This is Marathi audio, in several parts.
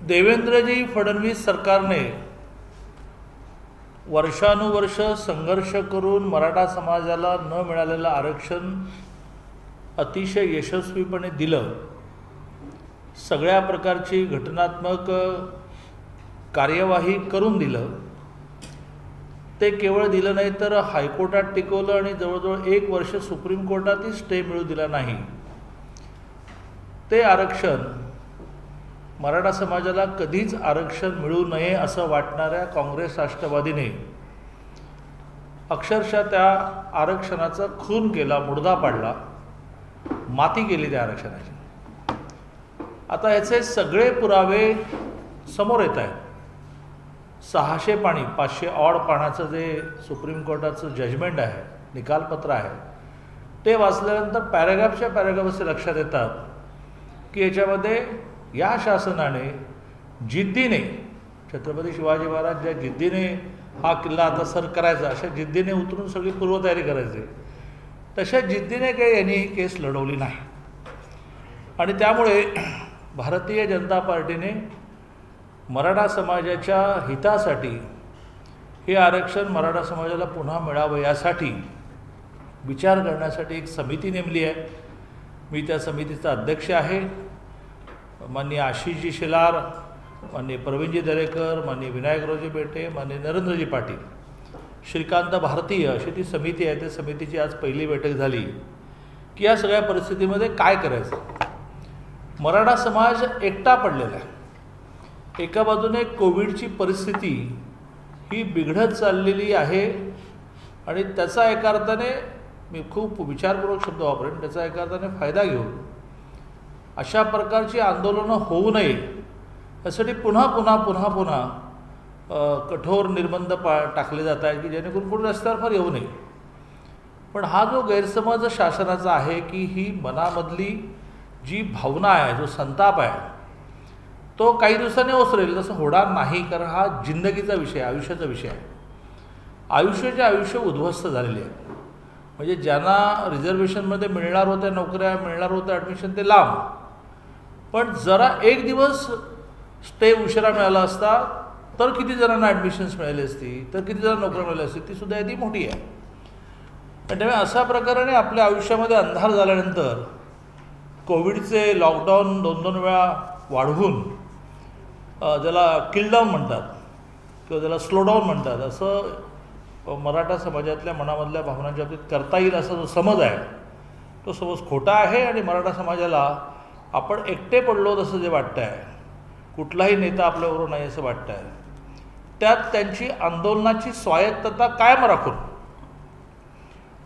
देवेंद्रजी फडणवीस सरकारने वर्षानुवर्ष संघर्ष करून मराठा समाजाला न मिळालेलं आरक्षण अतिशय यशस्वीपणे दिलं. सगळ्या प्रकारची घटनात्मक कार्यवाही करून दिलं. ते केवळ दिलं नाही तर हायकोर्टात टिकवलं आणि जवळजवळ 1 वर्ष सुप्रीम कोर्टातही स्टे मिळू दिला नाही. ते आरक्षण मराठा समाजाला कधीच आरक्षण मिळू नये असं वाटणाऱ्या काँग्रेस राष्ट्रवादीने अक्षरशः त्या आरक्षणाचा खून केला, मुडदा पाडला, माती केली त्या आरक्षणाची. आता याचे सगळे पुरावे समोर येत आहेत. 600 पानी 500 ऑड पानाचं जे सुप्रीम कोर्टाचं जजमेंट आहे, निकालपत्र आहे, ते वाचल्यानंतर पॅराग्राफच्या पॅराग्राफ असे लक्षात येतात की याच्यामध्ये या शासनाने जिद्दीने, छत्रपती शिवाजी महाराज ज्या जिद्दीने हा किल्ला आता सर करायचा, अशा जिद्दीने उतरून सगळी पूर्वतयारी करायची, तशा जिद्दीने काही यांनी ही केस लढवली नाही. आणि त्यामुळे भारतीय जनता पार्टीने मराठा समाजाच्या हितासाठी हे आरक्षण मराठा समाजाला पुन्हा मिळावं यासाठी विचार करण्यासाठी एक समिती नेमली आहे. मी त्या समितीचा अध्यक्ष आहे. माननीय आशिषजी शेलार, माननीय प्रवीणजी दरेकर, माननीय विनायकरावजी बेटे, माननीय नरेंद्रजी पाटील, श्रीकांत भारतीय अशी ती समिती आहे. त्या समितीची आज पहिली बैठक झाली की या सगळ्या परिस्थितीमध्ये काय करायचं. मराठा समाज एकटा पडलेला आहे. एका बाजूने कोविडची परिस्थिती ही बिघडत चाललेली आहे आणि त्याचा एका अर्थाने, मी खूप विचारपूर्वक शब्द वापरेन, त्याचा एका अर्थाने फायदा घेऊन अशा प्रकारची आंदोलनं होऊ नये यासाठी पुन्हा पुन्हा पुन्हा पुन्हा कठोर निर्बंध टाकले जात आहेत की जेणेकरून कोणी रस्त्यावर फार येऊ नये. पण हा जो गैरसमज शासनाचा आहे की ही मनामधली जी भावना आहे, जो संताप आहे, तो काही दिवसांनी ओसरेल, तसं होणार नाही. कारण हा जिंदगीचा विषय, आयुष्याचा विषय आहे. आयुष्याचे आयुष्य उद्ध्वस्त झालेले आहे. म्हणजे ज्यांना रिझर्वेशनमध्ये मिळणार होत्या नोकऱ्या, मिळणार होतं ॲडमिशन, ते लांब. पण जरा एक दिवस स्टे उशिरा मिळाला असता तर किती जणांना ॲडमिशन्स मिळाली असती, तर किती जणांना नोकऱ्या मिळाली असती, ती सुद्धा यादी मोठी आहे. पण त्यामुळे अशा प्रकाराने आपल्या आयुष्यामध्ये अंधार झाल्यानंतर कोविडचे लॉकडाऊन 2-2 वेळा वाढवून ज्याला किलडाऊन म्हणतात किंवा ज्याला स्लोडाऊन म्हणतात, असं मराठा समाजातल्या मनामधल्या भावनांच्या बाबतीत करता येईल असा जो समज आहे तो समज खोटा आहे. आणि मराठा समाजाला आपण एकटे पडलो तसं जे वाटतं आहे, कुठलाही नेता आपल्याबरोबर नाही असं वाटतं आहे, त्यात त्यांची आंदोलनाची स्वायत्तता कायम राखून,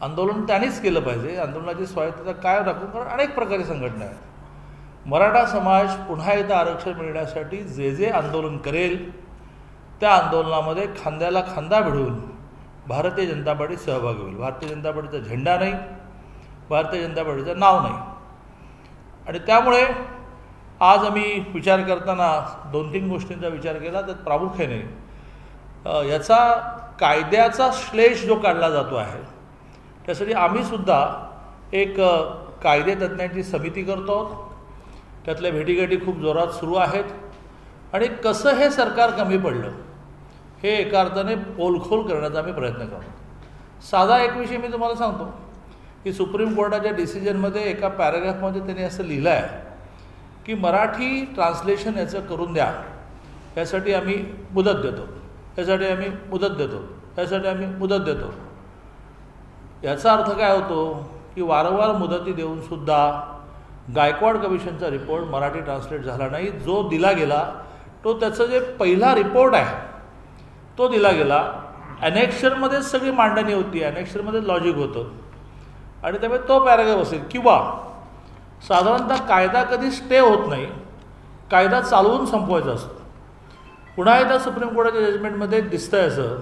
आंदोलन त्यांनीच केलं पाहिजे, आंदोलनाची स्वायत्तता कायम राखून, कारण अनेक प्रकारे संघटना आहेत. मराठा समाज पुन्हा एकदा आरक्षण मिळण्यासाठी जे जे आंदोलन करेल त्या आंदोलनामध्ये खांद्याला खांदा भिडून भारतीय जनता पार्टी सहभागी होईल. भारतीय जनता पार्टीचा झेंडा नाही, भारतीय जनता पार्टीचं नाव नाही. आणि त्यामुळे आज आम्ही विचार करताना 2-3 गोष्टींचा विचार केला. त्यात प्रामुख्याने याचा कायद्याचा श्लेष जो काढला जातो आहे त्यासाठी आम्हीसुद्धा एक कायदे तज्ज्ञांची समिती करतो आहोत. त्यातल्या भेटीगाठी खूप जोरात सुरू आहेत. आणि कसं हे सरकार कमी पडलं हे एका अर्थाने पोलखोल करण्याचा आम्ही प्रयत्न करतो. साधा एक विषय मी तुम्हाला सांगतो की सुप्रीम कोर्टाच्या डिसिजनमध्ये एका पॅराग्राफमध्ये त्यांनी असं लिहिलं आहे की मराठी ट्रान्सलेशन याचं करून द्या, यासाठी आम्ही मुदत देतो, यासाठी आम्ही मुदत देतो, यासाठी आम्ही मुदत देतो. याचा अर्थ काय होतो की वारंवार मुदती देऊनसुद्धा गायकवाड कमिशनचा रिपोर्ट मराठी ट्रान्सलेट झाला नाही. जो दिला गेला तो त्याचं जे पहिला रिपोर्ट आहे तो दिला गेला. ॲनेक्शरमध्येच सगळी मांडणी होती, ॲनेक्शरमध्येच लॉजिक होतं आणि त्यामुळे तो पॅराग्राफ असेल. किंवा साधारणतः कायदा कधी स्टे होत नाही, कायदा चालवून संपवायचा असतो. पुन्हा एकदा सुप्रीम कोर्टाच्या जजमेंटमध्ये दिसतंय असं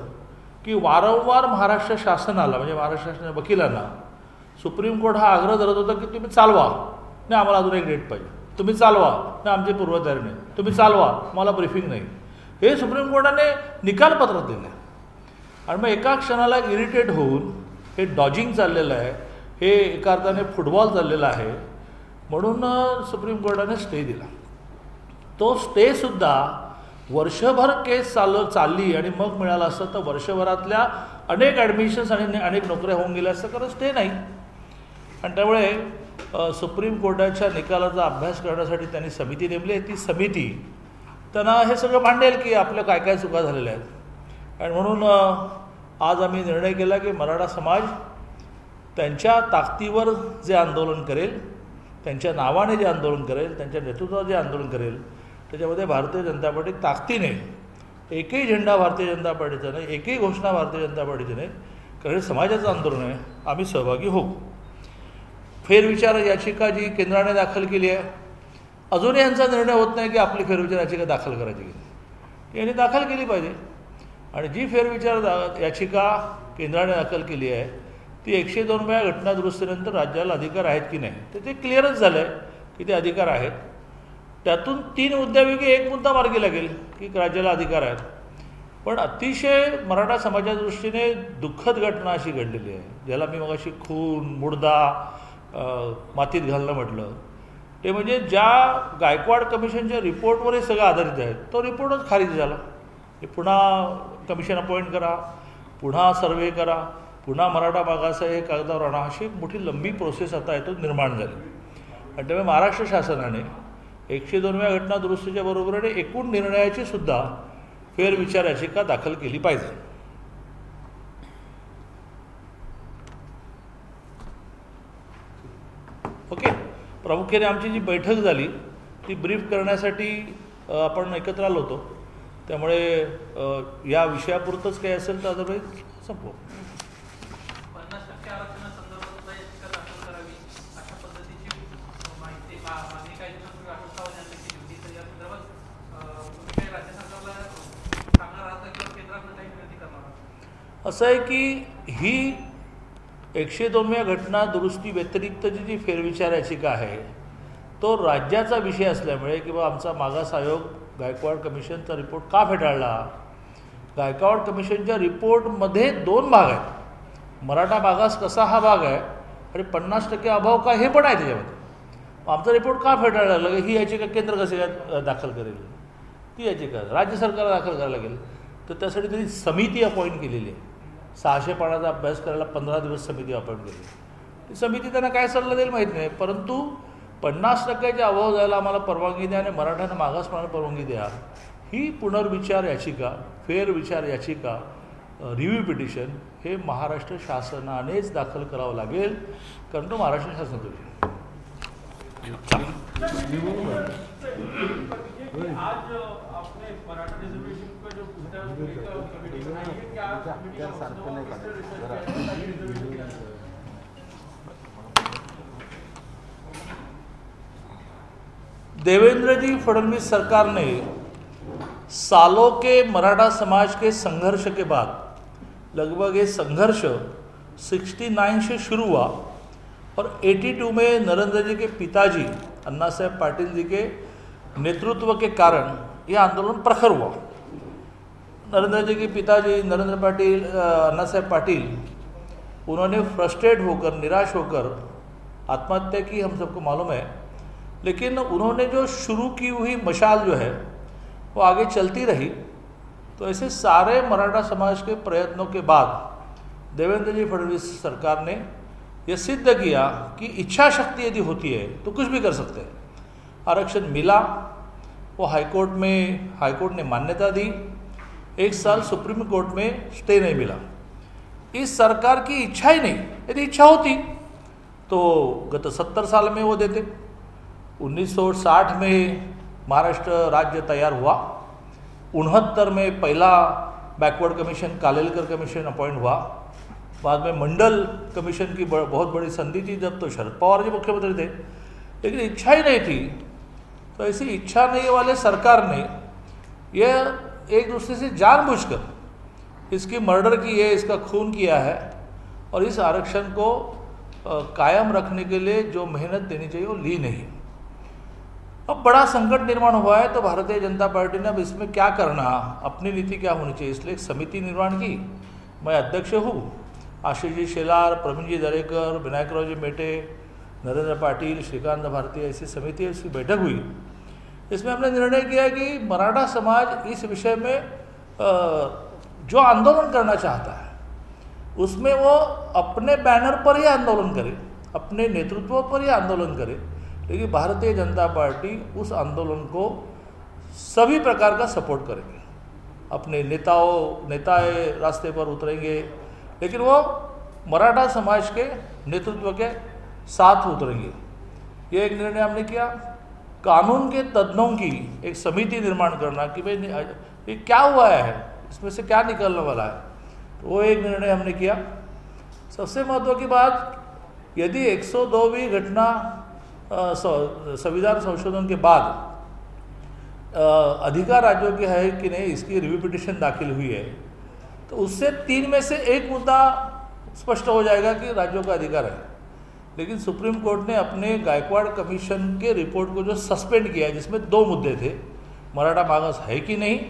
की वारंवार महाराष्ट्र शासनाला, म्हणजे महाराष्ट्र शासनाच्या वकिलांना सुप्रीम कोर्ट हा आग्रह धरत होता की तुम्ही चालवा, नाही आम्हाला अजून एक डेट पाहिजे, तुम्ही चालवा, नाही आमची पूर्वतयारी नाही, तुम्ही चालवा, मला ब्रीफिंग नाही. हे सुप्रीम कोर्टाने निकालपत्रात दिलं आहे. आणि मग एका क्षणाला इरिटेट होऊन हे डॉजिंग चाललेलं आहे, हे एका अर्थाने फुटबॉल चाललेला आहे, म्हणून सुप्रीम कोर्टाने स्टे दिला. तो स्टेसुद्धा वर्षभर केस चालली आणि मग मिळाला असतं तर वर्षभरातल्या अनेक ॲडमिशन्स आणि अनेक नोकऱ्या होऊन गेल्या असतं, कारण स्टे नाही. आणि त्यामुळे सुप्रीम कोर्टाच्या निकालाचा अभ्यास करण्यासाठी त्यांनी समिती नेमली आहे. ती समिती त्यांना हे सगळं मांडेल की आपल्या काय काय चुका झालेल्या आहेत. आणि म्हणून आज आम्ही निर्णय केला की मराठा समाज त्यांच्या ताकदीवर जे आंदोलन करेल, त्यांच्या नावाने जे आंदोलन करेल, त्यांच्या नेतृत्वावर जे आंदोलन करेल, त्याच्यामध्ये भारतीय जनता पार्टी ताकदीने एकही झेंडा भारतीय जनता पार्टीचा नाही, एकही घोषणा भारतीय जनता पार्टीची नाही, कारण समाजाचं आंदोलन आहे, आम्ही सहभागी होऊ. फेरविचार याचिका जी केंद्राने दाखल केली आहे, अजूनही यांचा निर्णय होत नाही की आपली फेरविचार याचिका दाखल करायची की यांनी दाखल केली पाहिजे. आणि जी फेरविचार याचिका केंद्राने दाखल केली आहे ती 102 वेळा घटना दुरुस्तीनंतर राज्याला अधिकार आहेत की नाही, तर ते क्लिअरच झालं आहे की ते अधिकार आहेत. त्यातून 3 मुद्द्यापैकी एक मुद्दा मार्गी लागेल की राज्याला अधिकार आहेत. पण अतिशय मराठा समाजाच्या दृष्टीने दुःखद घटना अशी घडलेली आहे, ज्याला मी मगाशी खून, मुर्दा, मातीत घालणं म्हटलं, ते म्हणजे ज्या गायकवाड कमिशनच्या रिपोर्टवर हे सगळं आधारित आहे, तो रिपोर्टच खारिज झाला. हे पुन्हा कमिशन अपॉइंट करा, पुन्हा सर्वे करा, पुन्हा मराठा मागास हे कागदावर आणा, अशी एक मोठी लंबी प्रोसेस आता आहे तो निर्माण झाली. आणि त्यामुळे महाराष्ट्र शासनाने 102व्या घटना दुरुस्तीच्या बरोबरीने एकूण निर्णयाची सुद्धा फेरविचार याचिका दाखल केली पाहिजे. ओके, प्रामुख्याने आमची जी बैठक झाली ती ब्रीफ करण्यासाठी आपण एकत्र आलो होतो, त्यामुळे या विषयापुरतंच काही असेल तर अदरवाईज संपवू. असं आहे की ही 102व्या घटना दुरुस्ती व्यतिरिक्तची जी फेरविचार याचिका आहे तो राज्याचा विषय असल्यामुळे किंवा आमचा मागास आयोग गायकवाड कमिशनचा रिपोर्ट का फेटाळला. गायकवाड कमिशनच्या रिपोर्टमध्ये 2 भाग आहेत. मराठा मागास कसा हा भाग आहे आणि 50% अभाव का हे पण आहे त्याच्यामध्ये. आमचा रिपोर्ट का फेटाळला लागेल, ही याचिका केंद्र कसे दाखल करेल, ती याचिका राज्य सरकारला दाखल करायला लागेल. तर त्यासाठी त्यांनी समिती अपॉइंट केलेली आहे. 600 पानाचा अभ्यास करायला 15 दिवस समिती अपॉइंट केली. ती समिती त्यांना काय सल्ला देईल माहीत नाही, परंतु 50% अभाव जायला आम्हाला परवानगी द्या आणि मराठ्यांना मागासपणाला परवानगी द्या, ही पुनर्विचार याचिका, फेरविचार याचिका, रिव्ह्यू पिटिशन हे महाराष्ट्र शासनानेच दाखल करावं लागेल, कारण तो महाराष्ट्र शासनाचा विषय. आज आपने मराठा रिजर्वेशन का जो कमेटी बनाई है, क्या देवेंद्र जी फडणवीस सरकार ने सालों के मराठा समाज के संघर्ष के बाद, लगभग ये संघर्ष 69 से शुरू हुआ और 82 में नरेंद्र जी के पिताजी अन्ना साहब पाटिल जी के नेतृत्व के कारण यह आंदोलन प्रखर हुआ. नरेंद्र जी के पिताजी नरेंद्र पाटिल, अन्ना साहब पाटिल, उन्होंने फ्रस्ट्रेट होकर, निराश होकर आत्महत्या की, हम सबको मालूम है. लेकिन उन्होंने जो शुरू की हुई मशाल जो है वो आगे चलती रही. तो ऐसे सारे मराठा समाज के प्रयत्नों के बाद देवेंद्र जी फडणवीस सरकार ने यह सिद्ध किया कि इच्छा शक्ति यदि होती है तो कुछ भी कर सकते हैं. आरक्षण मिला, वो हाईकोर्ट ने मान्यता दी. 1 साल सुप्रीम कोर्ट में स्टे नहीं मिला. इस सरकार की इच्छा ही नहीं. यदि इच्छा होती तो गत 70 साल में वो देते. 1960 में महाराष्ट्र राज्य तैयार हुआ. 69 में पहला backward commission Kalelkar commission appoint हुआ. बाद में मंडल कमीशन की बहुत बड़ी संधि थी, जब तो शरद पवार जी मुख्यमंत्री थे. लेकिन इच्छा ही नहीं थी. तो ऐसी इच्छा नहीं वाले सरकार ने यह एक दूसरे से जानबूझकर इसकी मर्डर की है, इसका खून किया है, और इस आरक्षण को कायम रखने के लिए जो मेहनत देनी चाहिए वो ली नहीं. अब बड़ा संकट निर्माण हुआ है, तो भारतीय जनता पार्टी ने अब इसमें क्या करना, अपनी नीति क्या होनी चाहिए, इसलिए एक समिति निर्माण की. मैं अध्यक्ष हूँ. आशीष जी शेलार, प्रवीण जी दरेकर, विनायकराव जी मेटे, नरेंद्र पाटिल, श्रीकांत भारती, ऐसी समिति, इसकी बैठक हुई. इसमें हमने निर्णय किया कि मराठा समाज इस विषय में जो आंदोलन करना चाहता है उसमें वो अपने बैनर पर ही आंदोलन करे, अपने नेतृत्व पर ही आंदोलन करे, लेकिन भारतीय जनता पार्टी उस आंदोलन को सभी प्रकार का सपोर्ट करेंगे। अपने नेताए रास्ते पर उतरेंगे, लेकिन वो मराठा समाज के नेतृत्व के साथ उतरेंगे। ये एक निर्णय हमने किया। कानून के तज्ञों की एक समिति निर्माण करना कि भाई ये क्या हुआ है, इसमें से क्या निकलने वाला है, तो वो एक निर्णय हमने किया। सबसे महत्व की बात, यदि 102वीं घटना संविधान संशोधन के बाद अधिकार राज्यों की है कि नहीं, इसकी रिव्यू पिटिशन दाखिल हुई है, तो उससे 3 में से 1 मुद्दा स्पष्ट हो जाएगा कि राज्यों का अधिकार है। लेकिन सुप्रीम कोर्ट ने अपने गायकवाड़ कमीशन के रिपोर्ट को जो सस्पेंड किया, जिसमें 2 मुद्दे थे, मराठा मागास है कि नहीं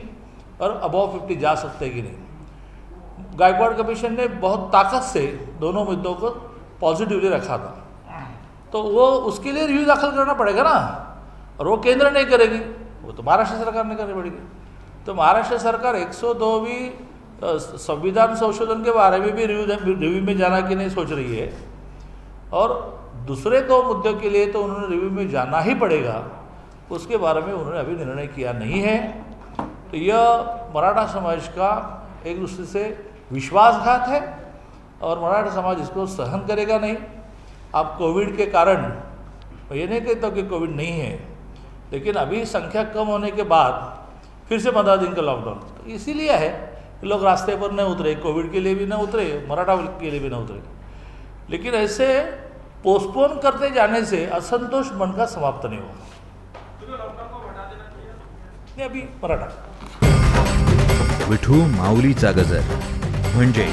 और अबव 50 जा सकते हैं कि नहीं। गायकवाड़ कमीशन ने बहुत ताकत से दोनों मुद्दों को पॉजिटिवली रखा था, तो वो उसके लिए रिव्यू दाखिल करना पड़ेगा ना, और वो केंद्र नहीं करेगी, वो तो महाराष्ट्र सरकार ने करनी पड़ेगी। तो महाराष्ट्र सरकार 102वीं संविधान संशोधन के बारे में भी रिव्यू में जाना कि नहीं सोच रही है, और दूसरे 2 मुद्दों के लिए तो उन्होंने रिव्यू में जाना ही पड़ेगा, उसके बारे में उन्होंने अभी निर्णय किया नहीं है। तो यह मराठा समाज का एक दूसरे से विश्वासघात है और मराठा समाज इसको सहन करेगा नहीं। अब कोविड के कारण, ये नहीं कहता कि कोविड नहीं है, लेकिन अभी संख्या कम होने के बाद फिर से 15 दिन का लॉकडाउन, तो इसीलिए है कि लोग रास्ते पर न उतरे, कोविड के लिए भी न उतरे, मराठा के लिए भी न उतरे। लेकिन ऐसे पोस्टपोन करते जाने से असंतोष मन का समाप्त नहीं होगा। नहीं, अभी मराठा विठू माऊलीचा गजर म्हणजे